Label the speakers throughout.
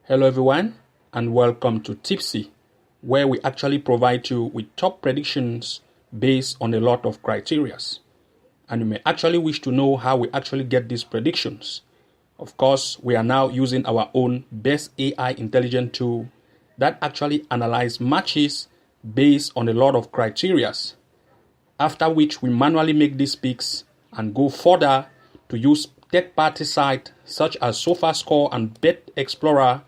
Speaker 1: Hello everyone and welcome to Tipsy, where we actually provide you with top predictions based on a lot of criterias. And you may actually wish to know how we actually get these predictions. Of course, we are now using our own best AI intelligent tool that actually analyzes matches based on a lot of criterias. After which we manually make these picks and go further to use third-party sites such as SofaScore and Bet Explorer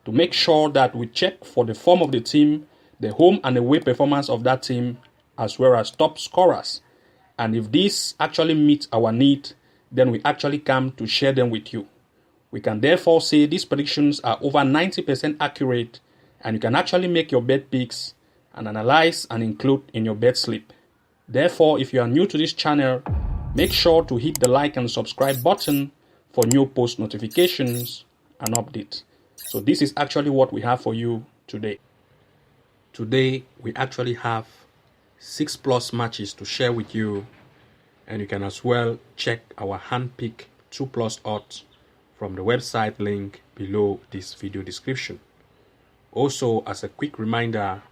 Speaker 1: to make sure that we check for the form of the team, the home and away performance of that team, as well as top scorers. And if this actually meets our need, then we actually come to share them with you. We can therefore say these predictions are over 90% accurate, and you can actually make your bet picks and analyze and include in your bet slip. Therefore, if you are new to this channel, make sure to hit the like and subscribe button for new post notifications and updates. So this is actually what we have for you today. Today, we actually have 6+ matches to share with you, and you can as well check our handpick 2+ odds from the website link below this video description. Also, as a quick reminder,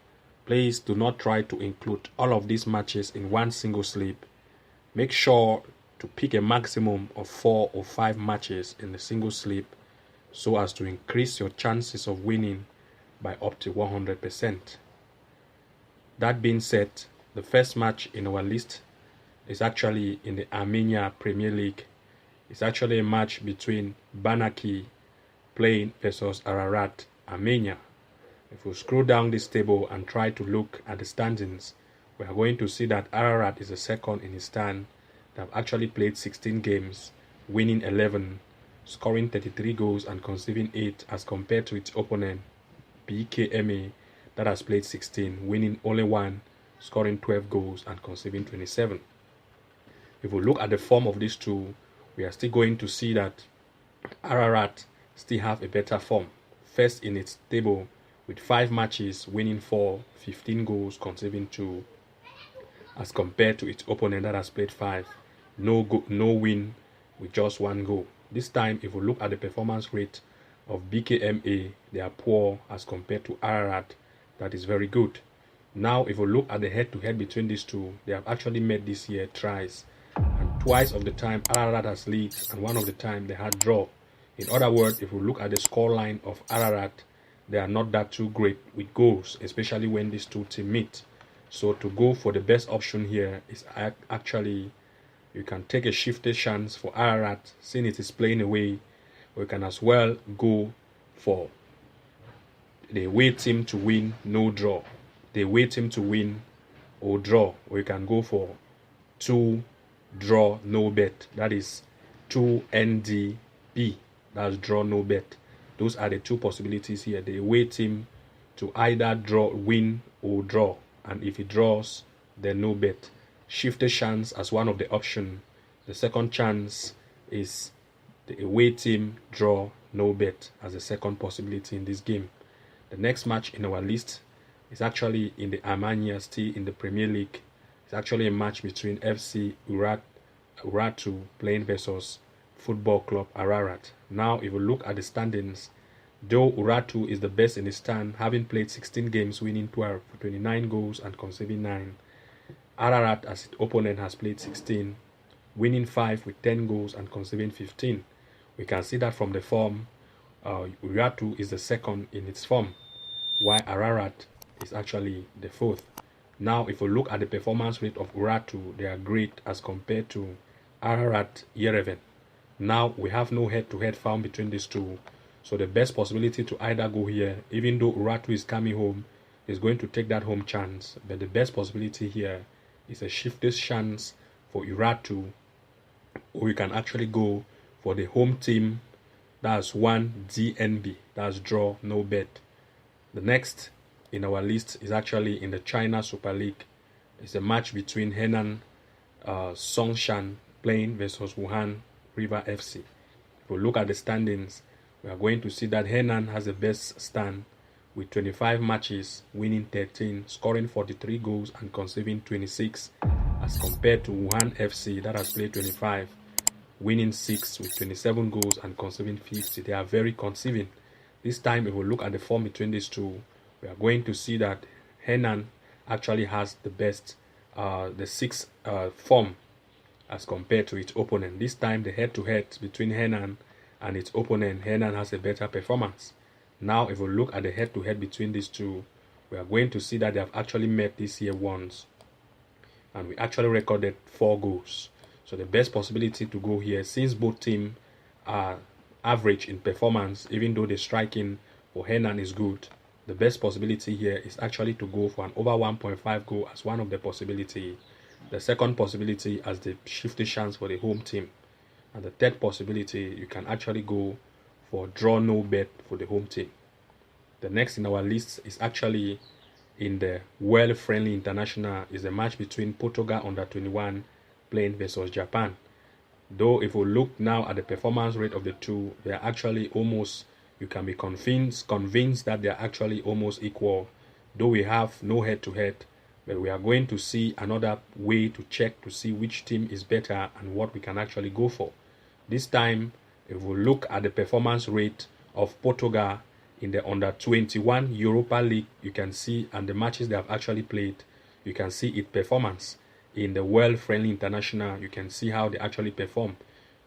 Speaker 1: please do not try to include all of these matches in one single slip. Make sure to pick a maximum of 4 or 5 matches in a single slip so as to increase your chances of winning by up to 100%. That being said, the first match in our list is actually in the Armenia Premier League. It's actually a match between Banaki playing versus Ararat, Armenia. If we scroll down this table and try to look at the standings, we are going to see that Ararat is the second in his stand. They have actually played 16 games, winning 11, scoring 33 goals and conceding 8 as compared to its opponent, BKMA, that has played 16, winning only 1, scoring 12 goals and conceding 27. If we look at the form of these two, we are still going to see that Ararat still have a better form. First in its table with 5 matches, winning 4, 15 goals, conceding 2, as compared to its opponent that has played 5, no win with just 1 goal. This time, if we look at the performance rate of BKMA, they are poor as compared to Ararat, that is very good. Now, if we look at the head-to-head between these two, they have actually met this year twice, and twice of the time Ararat has lead, and one of the time they had draw. In other words, if we look at the score line of Ararat, they are not that too great with goals, especially when these two teams meet. So to go for the best option here is actually, you can take a shifted chance for Ararat, seeing it is playing away. We can as well go for the away team to win, no draw. The away team to win or draw. We can go for 2 draw, no bet. That is 2 NDB. That's draw, no bet. Those are the 2 possibilities here. The away team to either draw, win or draw. And if it draws, then no bet. Shifted chance as one of the options. The second chance is the away team draw, no bet as the second possibility in this game. The next match in our list is actually in the Armenia, still in the Premier League. It's actually a match between FC Urartu playing versus Football Club Ararat. Now, if we look at the standings, though Urartu is the best in his stand, having played 16 games, winning 12, 29 goals and conceding 9. Ararat, as its opponent, has played 16, winning 5 with 10 goals and conceding 15. We can see that from the form, Urartu is the second in its form, while Ararat is actually the 4th. Now, if we look at the performance rate of Urartu, they are great as compared to Ararat Yerevan. Now, we have no head-to-head found between these two. So the best possibility to either go here, even though Urartu is coming home, is going to take that home chance. But the best possibility here is a shifted chance for Urartu, or you can actually go for the home team. That's 1 DNB. That's draw, no bet. The next in our list is actually in the China Super League. It's a match between Henan Songshan playing versus Wuhan River FC. If we look at the standings, we are going to see that Henan has the best stand with 25 matches, winning 13, scoring 43 goals and conceding 26, as compared to Wuhan FC that has played 25, winning 6 with 27 goals and conceding 50. They are very conceding. This time, if we look at the form between these two, we are going to see that Henan actually has the best, the sixth form as compared to its opponent. This time, the head-to-head between Henan and its opponent, Henan has a better performance. Now, if we look at the head-to-head between these two, we are going to see that they have actually met this year once, and we actually recorded 4 goals. So the best possibility to go here, since both teams are average in performance, even though the striking for Henan is good, the best possibility here is actually to go for an over 1.5 goal as one of the possibility. The second possibility as the shifty chance for the home team. And the third possibility, you can actually go for draw no bet for the home team. The next in our list is actually in the well-friendly international, is a match between Portugal under 21 playing versus Japan. Though if we look now at the performance rate of the two, they are actually almost, you can be convinced that they are actually almost equal. Though we have no head-to-head, but we are going to see another way to check to see which team is better and what we can actually go for. This time, if we look at the performance rate of Portugal in the under 21 Europa League, you can see, and the matches they have actually played, you can see its performance. In the well-friendly international, you can see how they actually perform.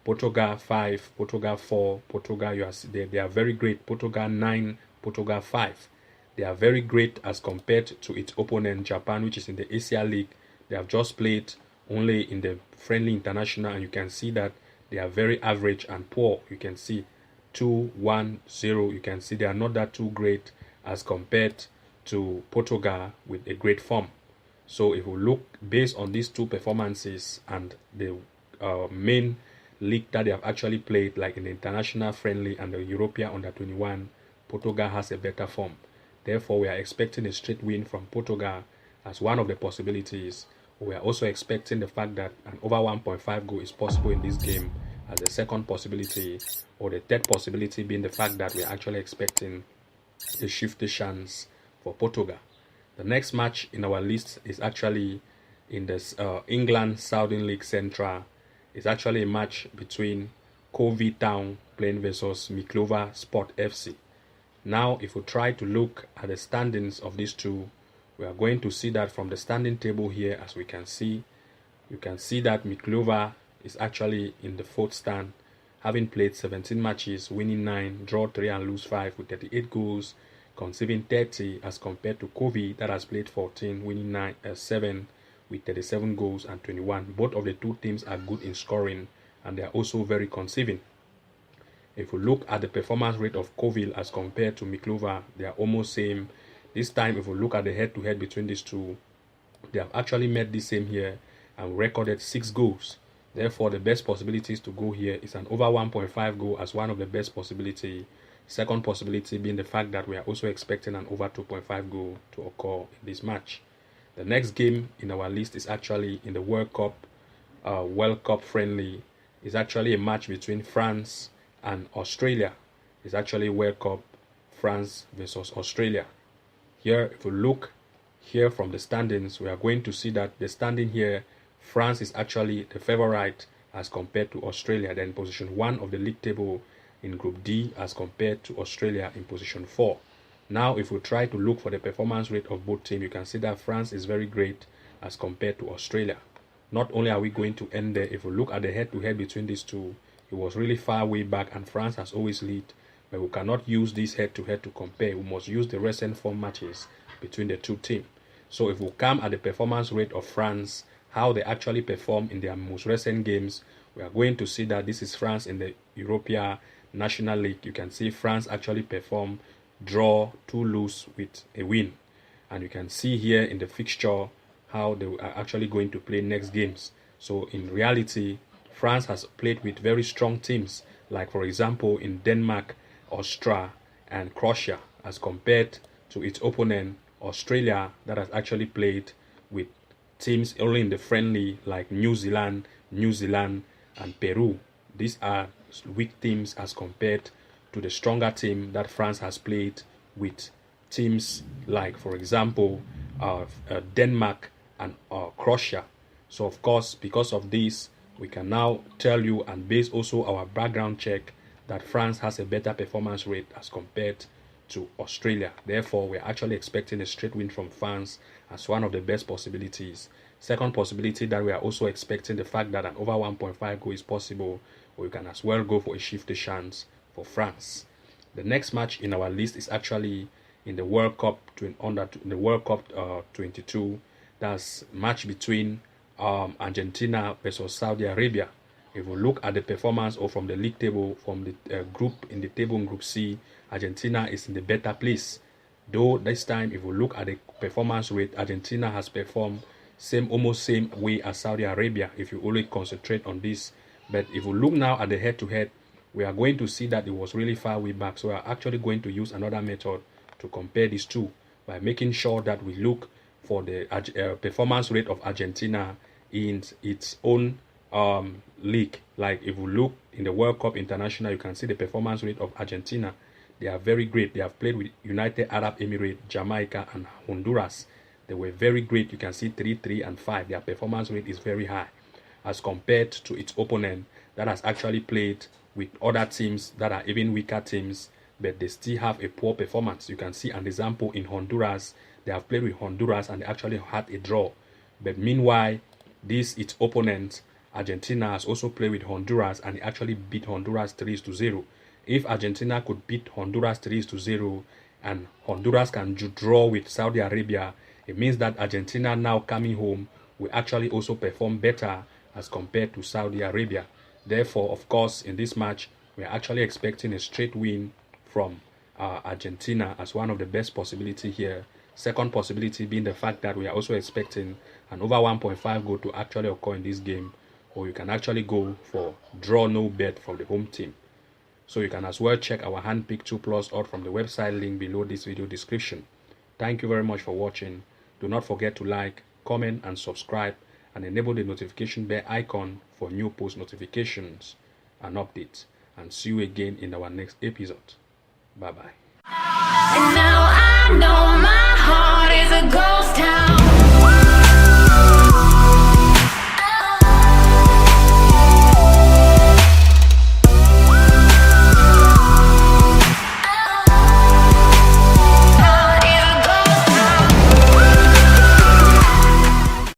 Speaker 1: Portugal 5, Portugal 4, Portugal, they are very great. Portugal 9, Portugal 5. They are very great as compared to its opponent, Japan, which is in the Asia League. They have just played only in the friendly international, and you can see that they are very average and poor. You can see 2-1-0. You can see they are not that too great as compared to Portugal with a great form. So if we look based on these two performances and the main league that they have actually played, like in the international friendly and the European under 21, Portugal has a better form. Therefore, we are expecting a straight win from Portugal as one of the possibilities. We are also expecting the fact that an over 1.5 goal is possible in this game as the second possibility, or the third possibility being the fact that we are actually expecting a shifty chance for Portugal. The next match in our list is actually in the England Southern League Central. It's actually a match between Covey Town playing versus Miklova Sport FC. Now, if we try to look at the standings of these two, we are going to see that from the standing table here, as we can see, you can see that Miklova is actually in the 4th stand, having played 17 matches, winning 9, draw 3 and lose 5 with 38 goals, conceding 30 as compared to Covey that has played 14, winning 7 with 37 goals and 21. Both of the two teams are good in scoring, and they are also very conceding. If we look at the performance rate of Covey as compared to Miklova, they are almost same. This time, if we look at the head-to-head between these two, they have actually made the same here and recorded 6 goals. Therefore, the best possibilities to go here is an over 1.5 goal as one of the best possibility. Second possibility being the fact that we are also expecting an over 2.5 goal to occur in this match. The next game in our list is actually in the World Cup friendly. It's actually a match between France and Australia. It's actually World Cup France versus Australia. Here, if we look here from the standings, we are going to see that the standing here, France is actually the favorite as compared to Australia. They're in position 1 of the league table in Group D as compared to Australia in position 4. Now, if we try to look for the performance rate of both teams, you can see that France is very great as compared to Australia. Not only are we going to end there, if we look at the head-to-head between these two, it was really far way back and France has always led, but we cannot use this head-to-head to compare. We must use the recent form matches between the two teams. So if we come at the performance rate of France, how they actually perform in their most recent games, we are going to see that this is France in the European National League. You can see France actually perform draw 2 lose with a win, and you can see here in the fixture how they are actually going to play next games. So in reality, France has played with very strong teams, like for example in Denmark, Austria and Croatia, as compared to its opponent Australia that has actually played with teams only in the friendly like New Zealand and Peru. These are weak teams as compared to the stronger team that France has played with teams like, for example, Denmark and Croatia. So of course, because of this, we can now tell you and base also our background check that France has a better performance rate as compared to Australia. Therefore, we're actually expecting a straight win from France as one of the best possibilities. Second possibility that we are also expecting the fact that an over 1.5 goal is possible, or you can as well go for a shifty chance for France. The next match in our list is actually in the World Cup 22. That's match between Argentina versus Saudi Arabia. If we look at the performance or from the league table, from the group in the table in Group C, Argentina is in the better place. Though this time, if we look at the performance rate, Argentina has performed almost same way as Saudi Arabia, if you only concentrate on this. But if we look now at the head-to-head, we are going to see that it was really far way back. So we are actually going to use another method to compare these two by making sure that we look for the performance rate of Argentina in its own league. Like if we look in the World Cup International, you can see the performance rate of Argentina. They are very great. They have played with United Arab Emirates, Jamaica, and Honduras. They were very great. You can see 3, 3, and 5. Their performance rate is very high as compared to its opponent that has actually played with other teams that are even weaker teams, but they still have a poor performance. You can see an example in Honduras. They have played with Honduras and they actually had a draw. But meanwhile, its opponent, Argentina, has also played with Honduras and it actually beat Honduras 3-0. If Argentina could beat Honduras 3-0 and Honduras can draw with Saudi Arabia, it means that Argentina now coming home will actually also perform better as compared to Saudi Arabia. Therefore, of course, in this match, we are actually expecting a straight win from Argentina as one of the best possibility here. Second possibility being the fact that we are also expecting an over 1.5 goal to actually occur in this game, or you can actually go for draw no bet from the home team. So you can as well check our handpicked 2+ odds from the website link below this video description. Thank you very much for watching. Do not forget to like, comment, and subscribe, and enable the notification bell icon for new post notifications and updates. And see you again in our next episode. Bye-bye.
Speaker 2: And now I know my heart is a ghost town.